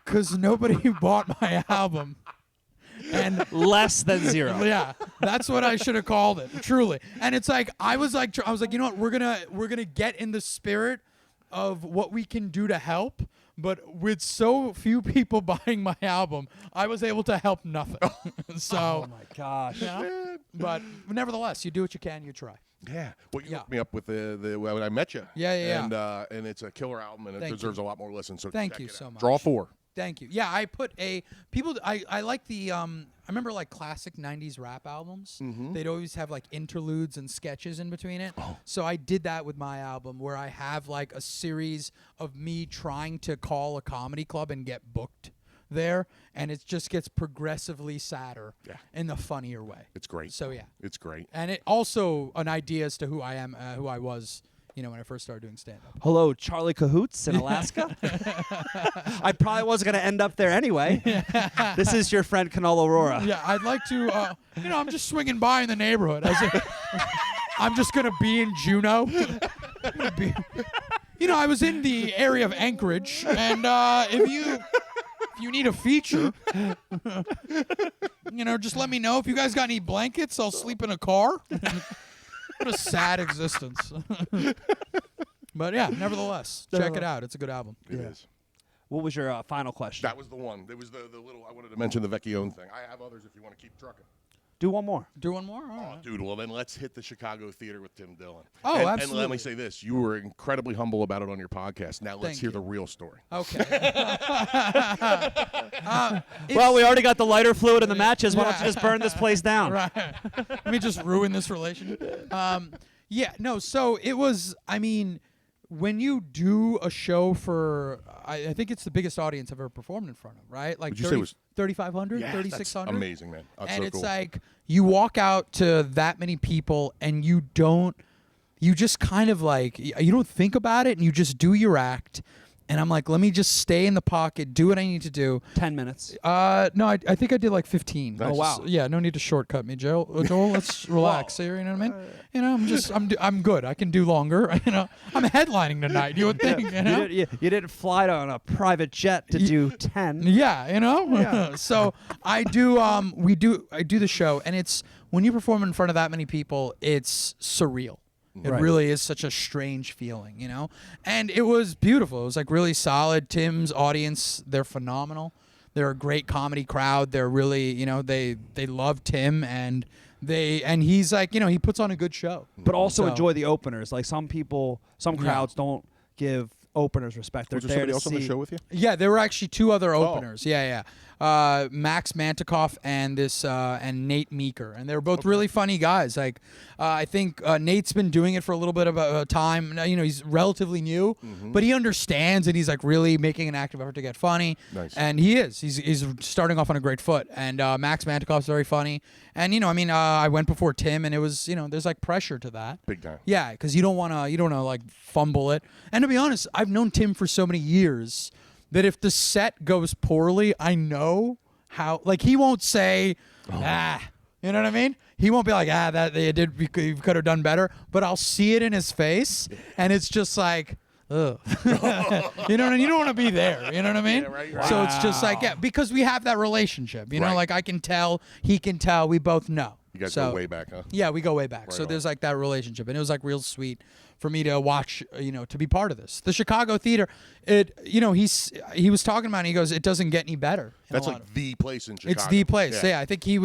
Because nobody bought my album. And Less than zero. yeah, that's what I should have called it, truly. And it's like I was like, you know what? We're gonna get in the spirit of what we can do to help. But with so few people buying my album, I was able to help nothing. So, Oh my gosh. you know, but nevertheless, you do what you can. You try. Yeah. Well, you Yeah. hooked me up with the when I met you. Yeah. And it's a killer album, and it Thank deserves you. a lot more listen. So Thank check you it so out. much. Draw 4. Thank you. Yeah, I put I like the I remember like classic 90s rap albums. They'd always have like interludes and sketches in between it. So I did that with my album where I have like a series of me trying to call a comedy club and get booked there, and it just gets progressively sadder in the funnier way. It's great. So yeah. It's great. And it also an idea as to who I am, who I was, you know, when I first started doing stand-up. Hello, Charlie Cahoots in Alaska. I probably wasn't going to end up there anyway. This is your friend Kunal Arora. Yeah, I'd like to, you know, I'm just swinging by in the neighborhood. I'm just going to be in Juneau. You know, I was in the area of Anchorage, and if you need a feature, you know, just let me know. If you guys got any blankets, I'll sleep in a car. What a sad existence. But yeah, nevertheless, check it out. It's a good album. It is. What was your final question? That was the one. It was the little. I wanted to mention the Vecchione thing. I have others if you want to keep trucking. Do one more. Do one more? All Oh, right. dude. Well, then let's hit the Chicago theater with Tim Dillon. Oh, And let absolutely. me say this: you were incredibly humble about it on your podcast. Now let's Thank hear you. the real story. Okay. Well, we already got the lighter fluid in the matches. Why don't you just burn this place down? Right. Let me just ruin this relationship. Yeah, no, so it was, I mean, when you do a show for, I think it's the biggest audience I've ever performed in front of, right? Like Would you say it was 3,500, Yeah, 3,600? That's amazing, man. That's And so it's cool. like, you walk out to that many people and you just kind of like, you don't think about it and you just do your act. And I'm like, let me just stay in the pocket, do what I need to do. 10 minutes. No, I think I did like 15. Nice. Oh, wow. Yeah, no need to shortcut me, Joel. Joel, let's relax here. You know what I mean? You know, I'm good. I can do longer. You know, I'm headlining tonight. You would think. You know? You didn't fly on a private jet to do 10. Yeah, you know. So I do. I do the show, and it's when you perform in front of that many people, it's surreal. It Right. really is such a strange feeling, you know? And it was beautiful. It was like really solid. Tim's audience, they're phenomenal. They're a great comedy crowd. They're really, you know, they love Tim and he's like, you know, he puts on a good show. But also So- enjoy the openers. Like some crowds don't give openers respect. They're Was there there somebody to else on the see- show with you? Yeah, there were actually two other openers. Yeah. Max Mantikoff and and Nate Meeker, and they were both really funny guys. Like, I think Nate's been doing it for a little bit of a time. Now, you know, he's relatively new, but he understands, and he's like really making an active effort to get funny. Nice. And he is. He's starting off on a great foot. And Max Mantikoff's very funny. And you know, I mean, I went before Tim, and it was, you know, there's like pressure to that. Big time. Yeah, because you don't want to like fumble it. And to be honest, I've known Tim for so many years that if the set goes poorly, I know how. Like he won't say, you know what I mean? He won't be like, that they did. You could have done better. But I'll see it in his face, and it's just like, ugh. You know what I mean? You don't want to be there. You know what I mean? Yeah, right. So it's just like, because we have that relationship. You know, Right. like I can tell, he can tell, we both know. You guys So- go way back, huh? Yeah, we go way back. Right So on. there's like that relationship, and it was like real sweet for me to watch, you know, to be part of this. The Chicago theater, you know, he was talking about it, he goes, it doesn't get any better. in a That's lot like of- the place in Chicago. it's the place. Yeah. I think he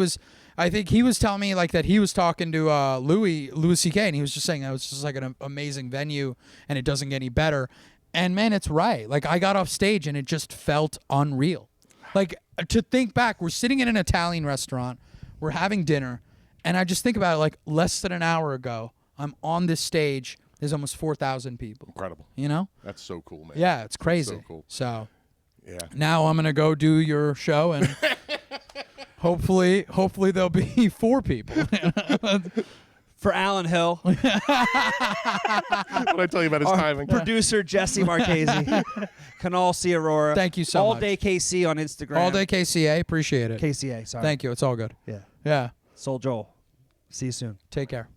was telling me like that he was talking to Louis C.K. and he was just saying that it was just like an amazing venue and it doesn't get any better. And man, it's right. Like I got off stage and it just felt unreal. Like to think back, we're sitting in an Italian restaurant, we're having dinner, and I just think about it like less than an hour ago, I'm on this stage, there's almost 4,000 people. Incredible. You know? That's so cool, man. Yeah, it's crazy. So cool. So Yeah. now I'm gonna go do your show and Hopefully there'll be 4 people. For Alan Hill, What did I tell you about his our timing? producer Jesse Marchese, Kunal C. Aurora. Thank you so All much. Day KC on Instagram. All day KCA, appreciate it. KCA. Sorry. Thank you. It's all good. Yeah. Yeah. Soul Joel. See you soon. Take care.